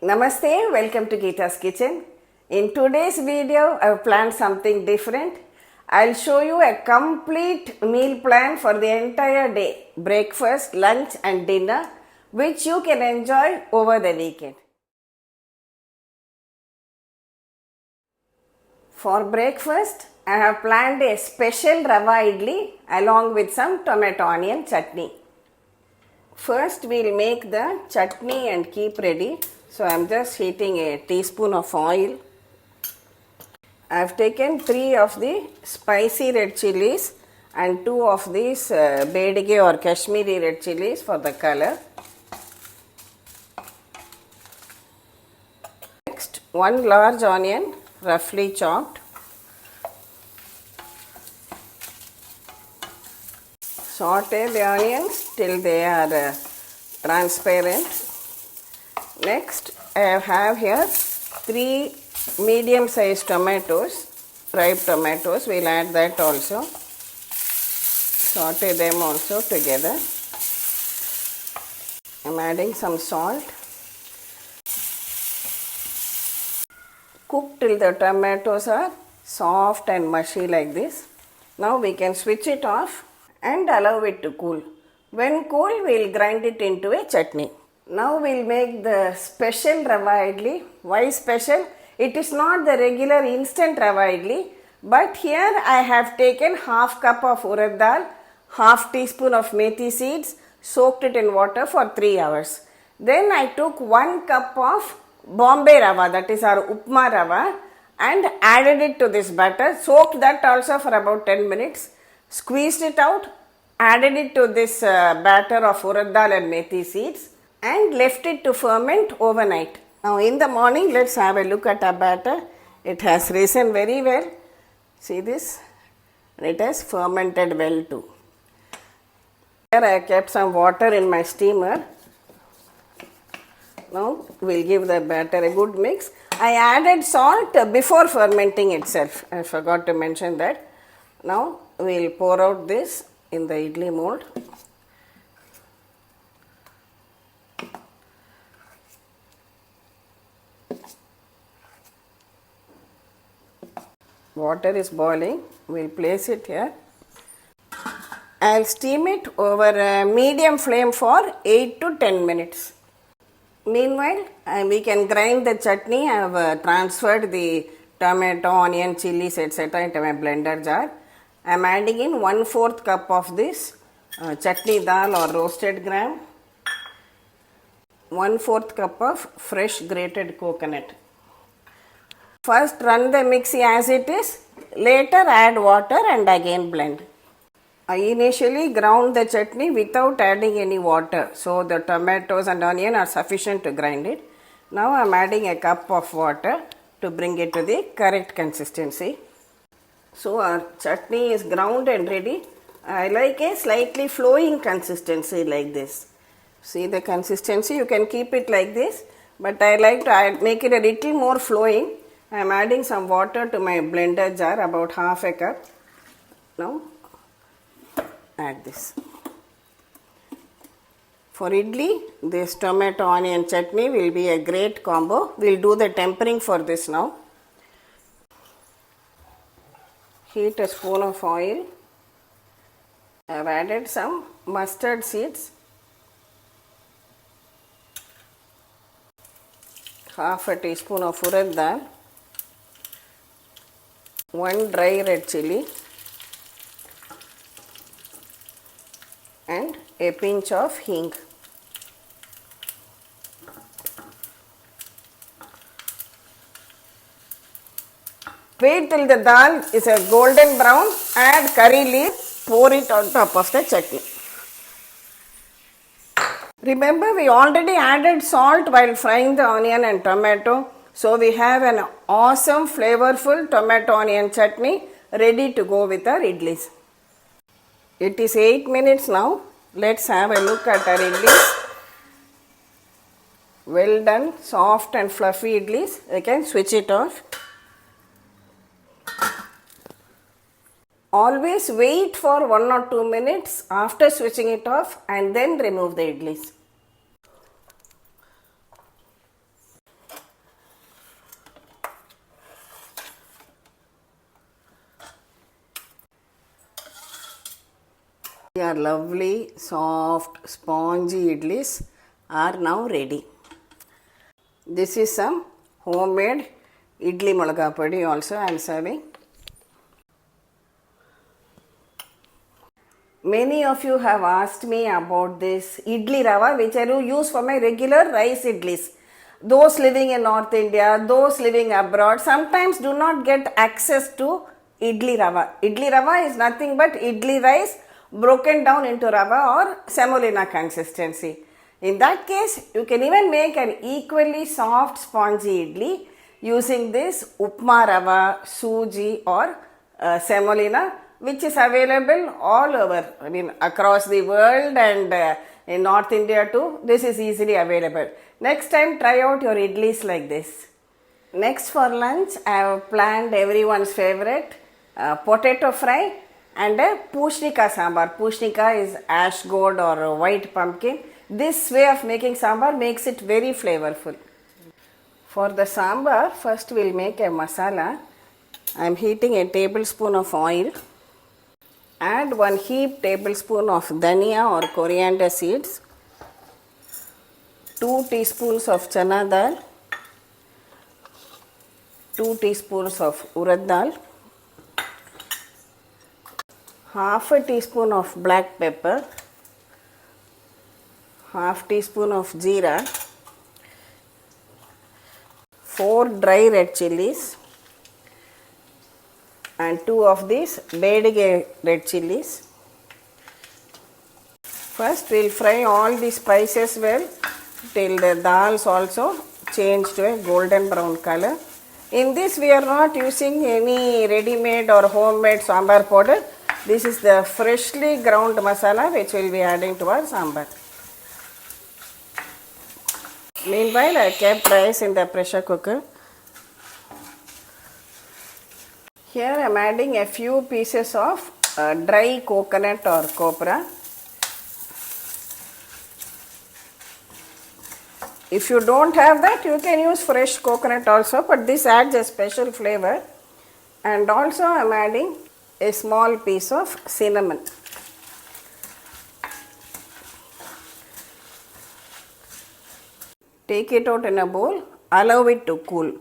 Namaste, welcome to Gita's Kitchen. In today's video, I have planned something different. I'll show you a complete meal plan for the entire day, breakfast, lunch and dinner, which you can enjoy over the weekend. For breakfast, I have planned a special Rava idli along with some tomato onion chutney. First, we'll make the chutney and keep ready. So, I am just heating a teaspoon of oil. I have taken 3 of the spicy red chilies and 2 of these Bedige or Kashmiri red chilies for the color. Next, 1 large onion roughly chopped. Saute the onions till they are transparent. Next, I have here 3 medium sized tomatoes, ripe tomatoes. We'll add that also. Saute them also together. I'm adding some salt. Cook till the tomatoes are soft and mushy like this. Now we can switch it off and allow it to cool. When cool, we'll grind it into a chutney. Now we'll make the special Rava idli. Why special? It is not the regular instant Rava idli, but here I have taken half cup of Urad dal, half teaspoon of methi seeds, soaked it in water for 3 hours. Then I took 1 cup of Bombay Rava, that is our Upma Rava, and added it to this batter, soaked that also for about 10 minutes, squeezed it out, added it to this batter of Urad dal and methi seeds, and left it to ferment overnight. Now in the morning, let's have a look at our batter. It has risen very well. See this? It has fermented well too. Here I kept some water in my steamer. Now we'll give the batter a good mix. I added salt before fermenting itself. I forgot to mention that. Now we'll pour out this in the idli mold. Water is boiling. We'll place it here. I'll steam it over a medium flame for 8 to 10 minutes. Meanwhile, we can grind the chutney. I have transferred the tomato, onion, chilies, etc. into my blender jar. I am adding in 1/4 cup of this chutney dal or roasted gram, 1/4 cup of fresh grated coconut. First run the mixie as it is, later add water and again blend. I initially ground the chutney without adding any water, so the tomatoes and onion are sufficient to grind it. Now I am adding a cup of water to bring it to the correct consistency. So our chutney is ground and ready. I like a slightly flowing consistency like this. See the consistency, you can keep it like this, but I like to make it a little more flowing. I am adding some water to my blender jar, about half a cup. Now add this. For idli, this tomato onion chutney will be a great combo. We'll do the tempering for this now. Heat a spoon of oil. I have added some mustard seeds, half a teaspoon of urad dal, 1 dry red chili and a pinch of hing. Wait till the dal is a golden brown, add curry leaf, pour it on top of the chutney. Remember, we already added salt while frying the onion and tomato. So we have an awesome flavorful tomato onion chutney ready to go with our idlis. It is 8 minutes now. Let's have a look at our idlis. Well done, soft and fluffy idlis. I can switch it off. Always wait for 1 or 2 minutes after switching it off and then remove the idlis. Your lovely, soft, spongy idlis are now ready. This is some homemade idli mulaga podi also I am serving. Many of you have asked me about this idli rava which I do use for my regular rice idlis. Those living in North India, those living abroad sometimes do not get access to idli rava. Idli rava is nothing but idli rice broken down into rava or semolina consistency. In that case, you can even make an equally soft spongy idli using this Upma rava, Sooji or semolina, which is available all over, across the world, and in North India too, this is easily available. Next time try out your idlis like this. Next for lunch, I have planned everyone's favorite potato fry and a Pushnikai Sambar. Pushnika is ash gourd or white pumpkin. This way of making sambar makes it very flavorful. For the sambar, first we will make a masala. I am heating a tablespoon of oil. Add 1 heaped tablespoon of dhania or coriander seeds, 2 teaspoons of chana dal, 2 teaspoons of urad dal, half a teaspoon of black pepper, half teaspoon of jeera, 4 dry red chilies and 2 of these bedige red chilies. First we will fry all the spices well till the dals also change to a golden brown color. In this we are not using any ready-made or homemade sambar powder. This is the freshly ground masala which we will be adding to our sambar. Meanwhile, I kept rice in the pressure cooker. Here I am adding a few pieces of dry coconut or copra. If you don't have that, you can use fresh coconut also, but this adds a special flavor. And also I am adding a small piece of cinnamon. Take it out in a bowl, allow it to cool.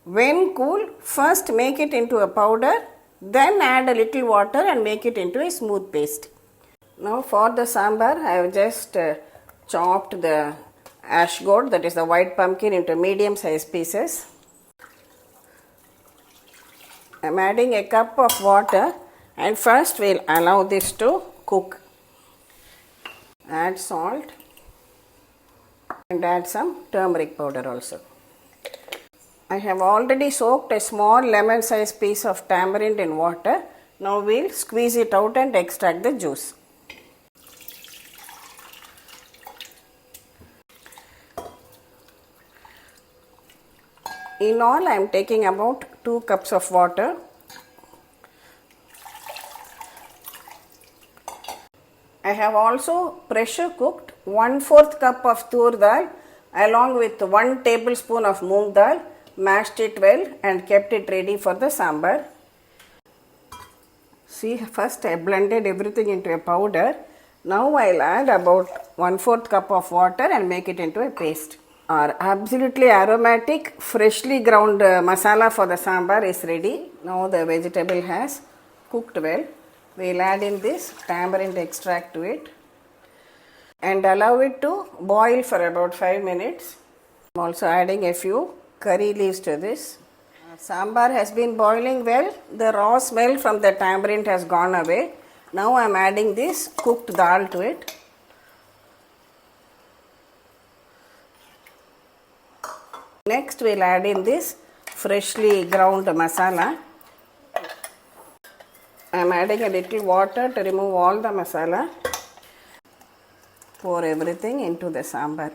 When cool, first make it into a powder, then add a little water and make it into a smooth paste. Now for the sambar, I have just chopped the ash gourd, that is the white pumpkin, into medium sized pieces. I am adding a cup of water and first we will allow this to cook. Add salt and add some turmeric powder also. I have already soaked a small lemon sized piece of tamarind in water. Now we will squeeze it out and extract the juice. In all, I am taking about 2 cups of water. I have also pressure cooked 1/4 cup of tur dal along with 1 tablespoon of moong dal, mashed it well and kept it ready for the sambar. See, first I blended everything into a powder. Now I will add about 1/4 cup of water and make it into a paste. Our absolutely aromatic, freshly ground masala for the sambar is ready. Now the vegetable has cooked well. We will add in this tamarind extract to it and allow it to boil for about 5 minutes. I am also adding a few curry leaves to this. Sambar has been boiling well. The raw smell from the tamarind has gone away. Now I am adding this cooked dal to it. Next we will add in this freshly ground masala. I am adding a little water to remove all the masala. Pour everything into the sambar.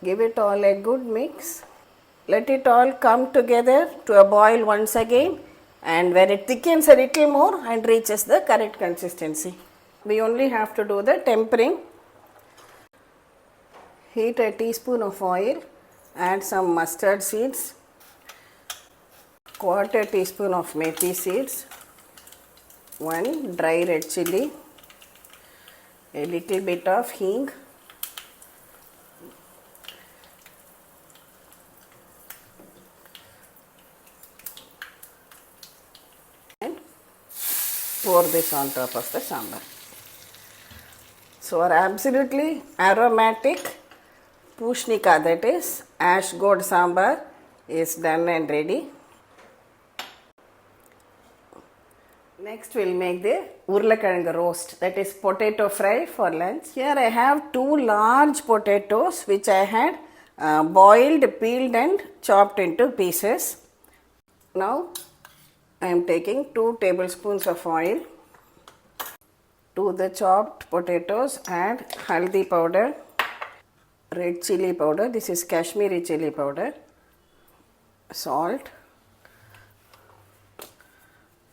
Give it all a good mix. Let it all come together to a boil once again, and when it thickens a little more and reaches the correct consistency, we only have to do the tempering. Heat a teaspoon of oil, add some mustard seeds, 1/4 teaspoon of methi seeds, 1 dry red chili, a little bit of hing, and pour this on top of the sambar. So our absolutely aromatic Pushnika, that is ash gourd sambar, is done and ready. Next we'll make the urlakalanga roast, that is potato fry for lunch. Here I have 2 large potatoes which I had boiled, peeled and chopped into pieces. Now I am taking 2 tablespoons of oil. To the chopped potatoes add haldi powder, red chili powder, this is Kashmiri chili powder, salt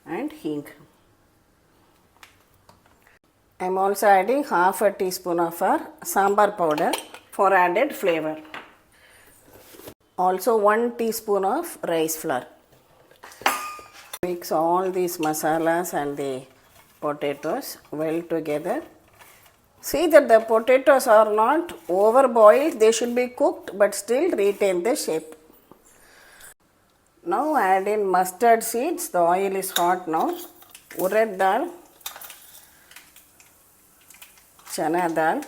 and hing. I am also adding half a teaspoon of our sambar powder for added flavor. Also 1 teaspoon of rice flour. Mix all these masalas and the potatoes well together. See that the potatoes are not over boiled, they should be cooked but still retain the shape. Now add in mustard seeds, the oil is hot now, urad dal, chana dal,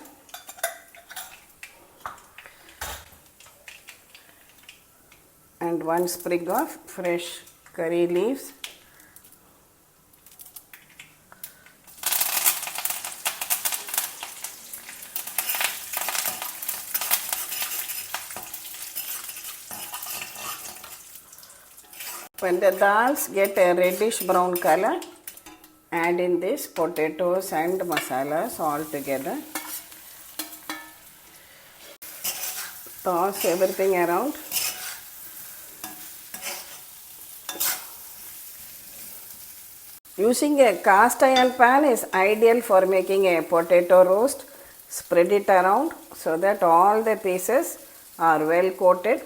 and 1 sprig of fresh curry leaves. When the dals get a reddish brown color, add in this potatoes and masalas all together. Toss everything around. Using a cast iron pan is ideal for making a potato roast. Spread it around so that all the pieces are well coated.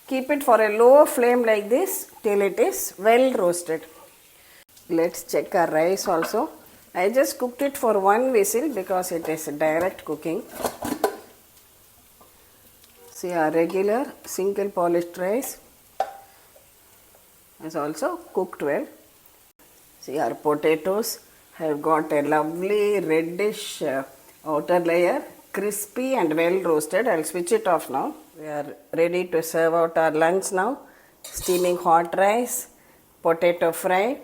Keep it for a low flame like this till it is well roasted. Let's check our rice also. I just cooked it for 1 whistle because it is direct cooking. See, our regular single polished rice is also cooked well. See, our potatoes have got a lovely reddish outer layer, crispy and well roasted. I'll switch it off now. We are ready to serve out our lunch now. Steaming hot rice, potato fry,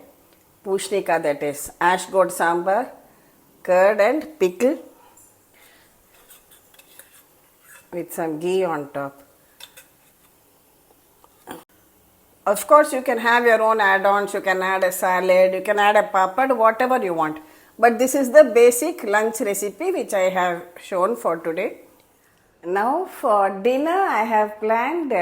pushnika, that is ash gourd sambar, curd and pickle with some ghee on top. Of course, you can have your own add-ons, you can add a salad, you can add a papad, whatever you want. But this is the basic lunch recipe which I have shown for today. Now for dinner I have planned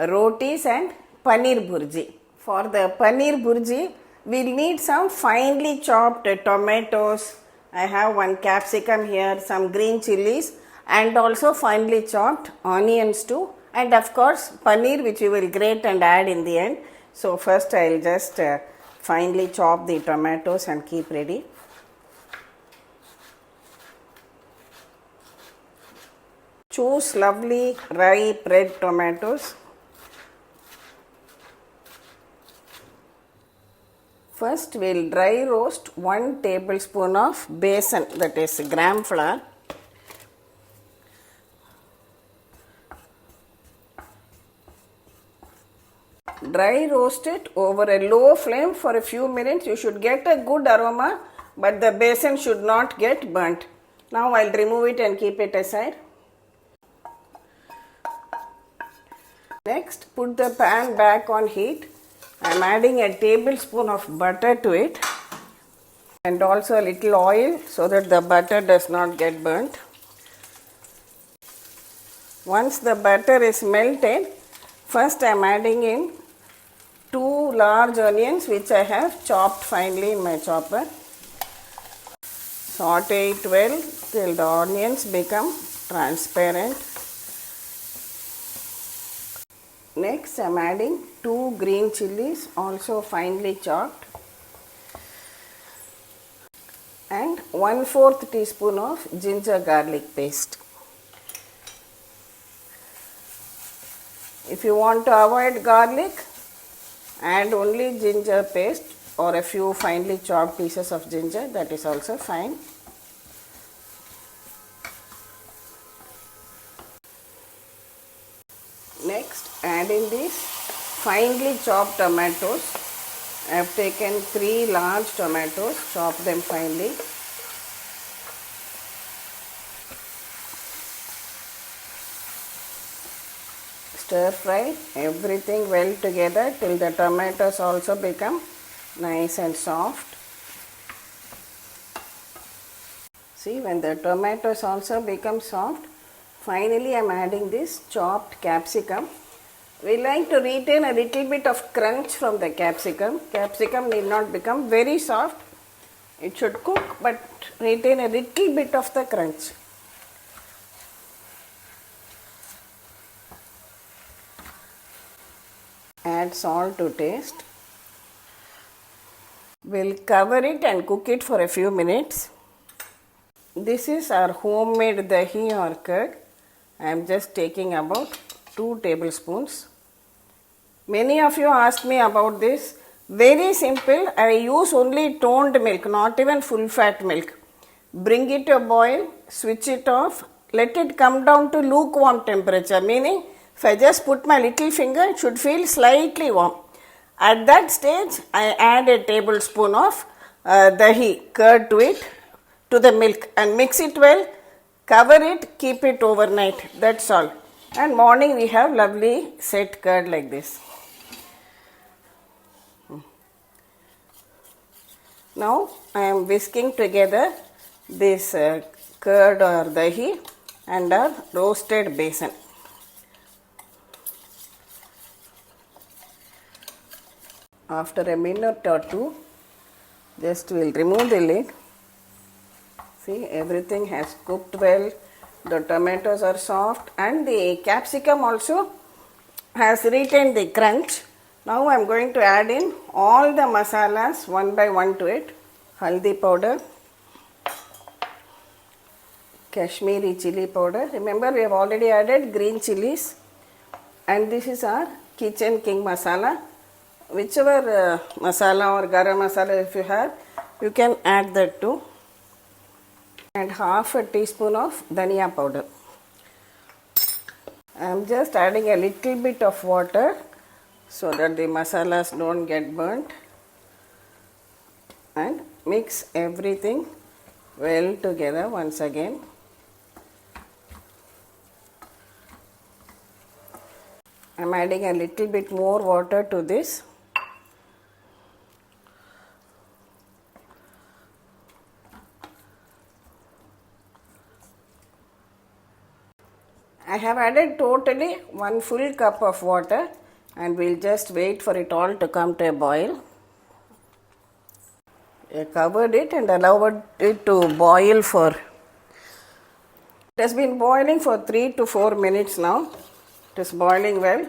rotis and Paneer Bhurji. For the Paneer Bhurji, we'll need some finely chopped tomatoes. I have 1 capsicum here, some green chilies and also finely chopped onions too. And of course paneer, which we will grate and add in the end. So first I will just finely chop the tomatoes and keep ready. Choose lovely ripe red tomatoes. First we will dry roast 1 tablespoon of besan, that is gram flour. Dry roast it over a low flame for a few minutes. You should get a good aroma, but the besan should not get burnt. Now I'll remove it and keep it aside. Next, put the pan back on heat. I am adding a tablespoon of butter to it and also a little oil so that the butter does not get burnt. Once the butter is melted, first I am adding in 2 large onions which I have chopped finely in my chopper. Saute it well till the onions become transparent. Next I am adding 2 green chilies also finely chopped. 1/4 teaspoon of ginger garlic paste. If you want to avoid garlic, add only ginger paste or a few finely chopped pieces of ginger, that is also fine. Next, add in these finely chopped tomatoes. I have taken 3 large tomatoes, chopped them finely. Stir fry everything well together till the tomatoes also become nice and soft. See, when the tomatoes also become soft, finally I am adding this chopped capsicum. We like to retain a little bit of crunch from the capsicum. Capsicum need not become very soft. It should cook but retain a little bit of the crunch. Add salt to taste. We'll cover it and cook it for a few minutes. This is our homemade dahi or curd. I am just taking about 2 tablespoons. Many of you ask me about this. Very simple. I use only toned milk, not even full fat milk. Bring it to a boil, switch it off, let it come down to lukewarm temperature, meaning if I just put my little finger, it should feel slightly warm. At that stage, I add a tablespoon of dahi, curd to it, to the milk and mix it well, cover it, keep it overnight. That's all. And morning we have lovely set curd like this. Now I am whisking together this curd or dahi and our roasted besan. After a minute or two, just we will remove the lid. See, everything has cooked well, the tomatoes are soft and the capsicum also has retained the crunch. Now I am going to add in all the masalas one by one to it. Haldi powder, Kashmiri chili powder. Remember, we have already added green chilies. And this is our kitchen king masala. Whichever masala or garam masala if you have, you can add that too. And half a teaspoon of dhania powder. I am just adding a little bit of water so that the masalas don't get burnt. And mix everything well together once again. I am adding a little bit more water to this. I have added totally 1 full cup of water and we'll just wait for it all to come to a boil. I covered it and allowed it to boil for, it has been boiling for 3 to 4 minutes now. It is boiling well.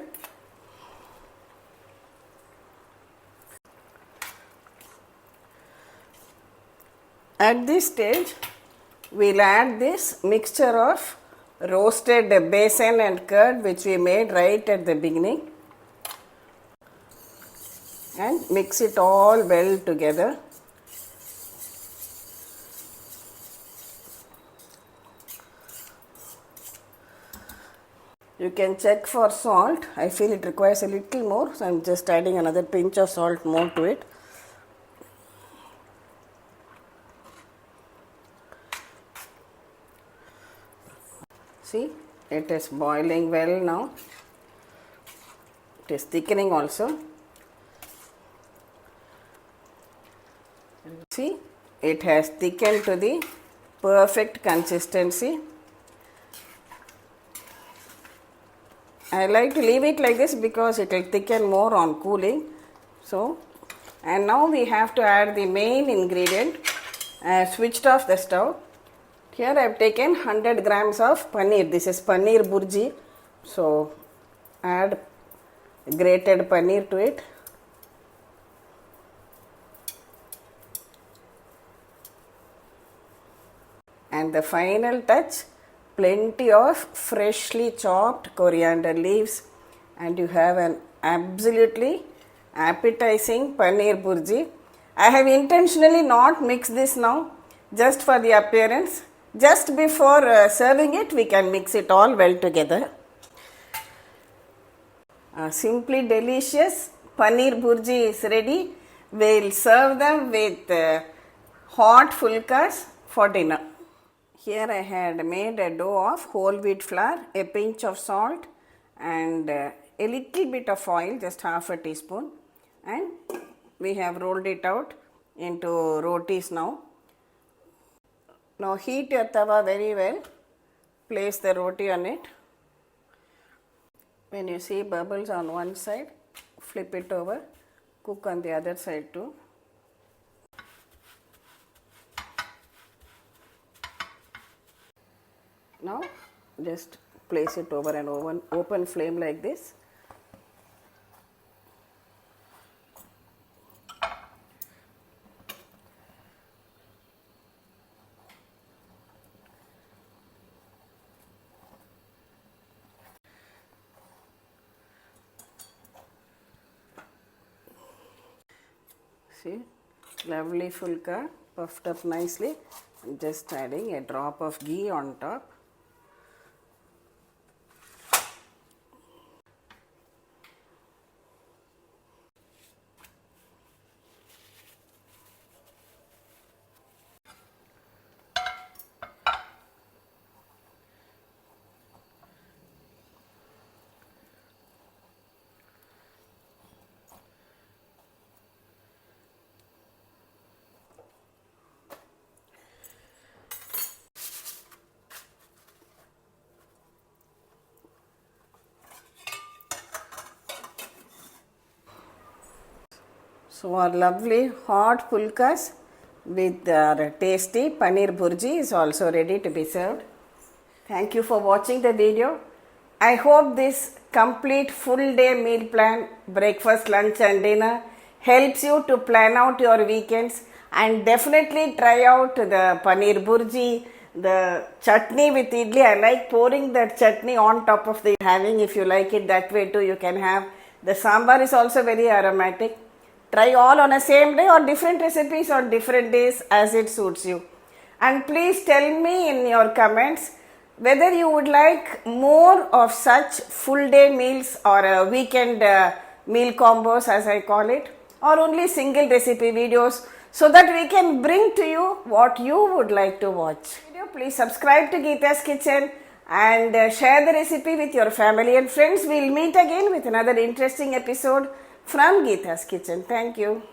At this stage, we'll add this mixture of roasted besan and curd which we made right at the beginning and mix it all well together. You can check for salt. I feel it requires a little more, so I am just adding another pinch of salt more to it. See, it is boiling well now. It is thickening also. See, it has thickened to the perfect consistency. I like to leave it like this because it will thicken more on cooling. So, and now we have to add the main ingredient. I have switched off the stove. Here I have taken 100 grams of paneer. This is Paneer Bhurji. So, add grated paneer to it. And the final touch, plenty of freshly chopped coriander leaves, and you have an absolutely appetizing Paneer Bhurji. I have intentionally not mixed this now, just for the appearance. Just before serving it, we can mix it all well together. Simply delicious Paneer Bhurji is ready. We'll serve them with hot Phulkas for dinner. Here I had made a dough of whole wheat flour, a pinch of salt and a little bit of oil, just half a teaspoon, and we have rolled it out into rotis now. Now heat your tawa very well, place the roti on it. When you see bubbles on one side, flip it over, cook on the other side too. Now just place it over an open flame like this. See, lovely Phulka puffed up nicely. Just adding a drop of ghee on top. So our lovely hot pulkas with our tasty Paneer Bhurji is also ready to be served. Thank you for watching the video. I hope this complete full day meal plan, breakfast, lunch and dinner helps you to plan out your weekends, and definitely try out the Paneer Bhurji, the chutney with idli. I like pouring that chutney on top of the having. If you like it that way too, you can have. The sambar is also very aromatic. Try all on a same day or different recipes on different days as it suits you. And please tell me in your comments whether you would like more of such full day meals or weekend meal combos, as I call it, or only single recipe videos, so that we can bring to you what you would like to watch. Please subscribe to Gita's Kitchen and share the recipe with your family and friends. We'll meet again with another interesting episode from Gita's Kitchen. Thank you.